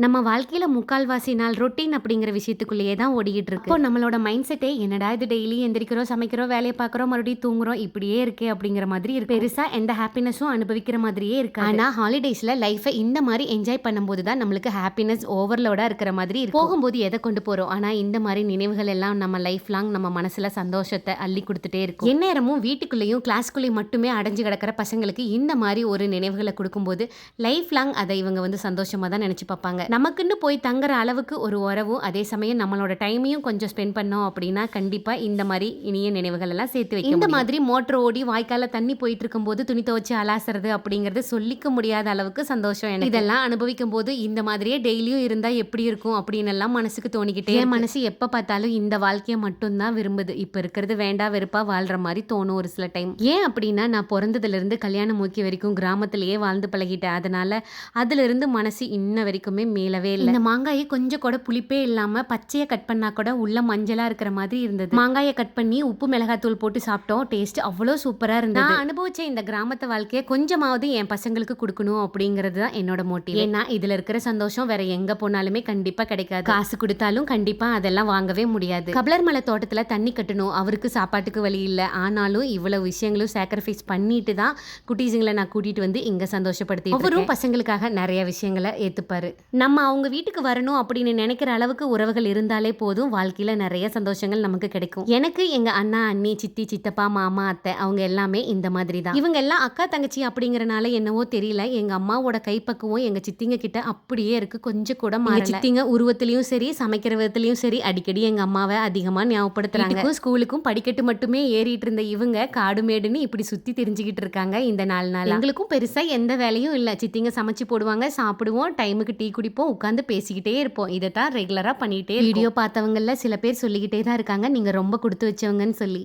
நம்ம வாழ்க்கையில முக்கால்வாசி நாள் ரொட்டீன் அப்படிங்கிற விஷயத்துக்குள்ளேயே தான் ஓடிக்கிட்டு இருக்கு. இப்போ நம்மளோட மைண்ட் செட்டே என்னடா இது டெய்லி எந்திரிக்கிறோம், சமைக்கிறோம், வேலையை பார்க்குறோம், மறுபடியும் தூங்குறோம், இப்படியே இருக்கே அப்படிங்கிற மாதிரி இருக்கு. பெருசா எந்த ஹாப்பினஸும் அனுபவிக்கிற மாதிரியே இருக்கு. ஆனா ஹாலிடேஸ்ல லைஃபை இந்த மாதிரி என்ஜாய் பண்ணும்போது தான் நம்மளுக்கு ஹாப்பினஸ் ஓவர்லோடா இருக்கிற மாதிரி இருக்கு. போகும்போது எதை கொண்டு போறோம், ஆனா இந்த மாதிரி நினைவுகள் எல்லாம் நம்ம லைஃப் லாங் நம்ம மனசுல சந்தோஷத்தை அள்ளி கொடுத்துட்டே இருக்கும். எந்நேரமும் வீட்டுக்குள்ளேயும் கிளாஸ்க்குள்ளேயும் மட்டுமே அடைஞ்சு கிடக்கிற பசங்களுக்கு இந்த மாதிரி ஒரு நினைவுகளை கொடுக்கும்போது லைஃப் லாங் அதை இவங்க சந்தோஷமா தான் நினைச்சு பார்ப்பாங்க. நமக்குன்னு போய் தங்குற அளவுக்கு ஒரு உறவும் அதே சமயம் நம்மளோட டைமையும் கொஞ்சம் ஸ்பெண்ட் பண்ணோம் அப்படின்னா கண்டிப்பா இந்த மாதிரி இனிய நினைவுகள் எல்லாம் சேர்த்து வைக்க இந்த மாதிரி மோட்டர் ஓடி வாய்க்கால தண்ணி போயிட்டு இருக்கும்போது துணி துவச்சு அலாசுறது அப்படிங்கிறது சொல்லிக்க முடியாத அளவுக்கு சந்தோஷம் எனக்கு. இதெல்லாம் அனுபவிக்கும் போது இந்த மாதிரியே டெய்லியும் இருந்தா எப்படி இருக்கும் அப்படின்னு எல்லாம் மனசுக்கு தோணிக்கிட்டே என் மனசு எப்ப பார்த்தாலும் இந்த வாழ்க்கையை மட்டும்தான் விரும்புது. இப்ப இருக்கிறது வேண்டா வெறுப்பா வாழ்ற மாதிரி தோணும் ஒரு சில டைம். ஏன் அப்படின்னா நான் பிறந்ததுல இருந்து கல்யாணம் மூக்கி வரைக்கும் கிராமத்திலேயே வாழ்ந்து பழகிட்டேன். அதனால அதுல இருந்து மனசு இன்ன வரைக்குமே மேலவே இல்லை. இந்த மாங்காயை கொஞ்சம் கூட புளிப்பே இல்லாம பச்சையை கட் பண்ணா கூட உள்ள மஞ்சளா இருக்கிற மாதிரி இருந்தது. மாங்காயை கட் பண்ணி உப்பு மிளகாத்தூள் போட்டு சாப்பிட்டோம். டேஸ்ட் அவ்வளோ சூப்பரா இருந்தது. நான் அனுபவிச்ச இந்த கிராமத்து வாழ்க்கையை கொஞ்சமாவது என் பசங்களுக்கு கொடுக்கணும் அப்படிங்கிறது தான் என்னோட மோட்டிவ். ஏன்னா இதுல இருக்கிற சந்தோஷம் வேற எங்க போனாலுமே கண்டிப்பா கிடைக்காது. காசு கொடுத்தாலும் கண்டிப்பா அதெல்லாம் வாங்கவே முடியாது. கபிலர் மலை தோட்டத்துல தண்ணி கட்டணும், அவருக்கு சாப்பாட்டுக்கு வழி இல்லை. ஆனாலும் இவ்வளவு விஷயங்களும் சாக்ரிஃபைஸ் பண்ணிட்டு தான் குட்டீஸுங்களை நான் கூட்டிட்டு வந்து இங்க சந்தோஷப்படுத்தி அவரும் பசங்களுக்காக நிறைய விஷயங்களை ஏத்துப்பாரு. நம்ம அவங்க வீட்டுக்கு வரணும் அப்படின்னு நினைக்கிற அளவுக்கு உறவுகள் இருந்தாலே போதும், வாழ்க்கையில நிறைய சந்தோஷங்கள் நமக்கு கிடைக்கும். எனக்கு எங்க அண்ணா அண்ணி சித்தி சித்தப்பா மாமா அத்தை அவங்க எல்லாமே இந்த மாதிரி தான். இவங்க எல்லாம் அக்கா தங்கச்சி அப்படிங்கறனால என்னவோ தெரியல, எங்க அம்மாவோட கைப்பக்குவம் எங்க சித்திங்க கிட்ட அப்படியே இருக்கு. கொஞ்சம் கூட மாறல. சித்திங்க உருவத்திலயும் சரி சமைக்கிற விதத்திலயும் சரி அடிக்கடி எங்க அம்மாவை அதிகமா ஞாபகப்படுத்துறாங்க. ஸ்கூலுக்கும் படிக்கட்டு மட்டுமே ஏறிட்டு இருந்த இவங்க காடு மேடுன்னு இப்படி சுத்தி தெரிஞ்சுக்கிட்டு இருக்காங்க இந்த 4 நாள். எங்களுக்கும் பெருசா எந்த வேலையும் இல்ல. சித்திங்க சமைச்சு போடுவாங்க, சாப்பிடுவோம், டைமுக்கு டீ குடிப்போம், உட்காந்து பேசிக்கிட்டே இருப்போம். இதை தான் ரெகுலரா பண்ணிட்டே. வீடியோ பார்த்தவங்கள சில பேர் சொல்லிக்கிட்டே தான் இருக்காங்க நீங்க ரொம்ப கொடுத்து வச்சவங்கன்னு சொல்லி.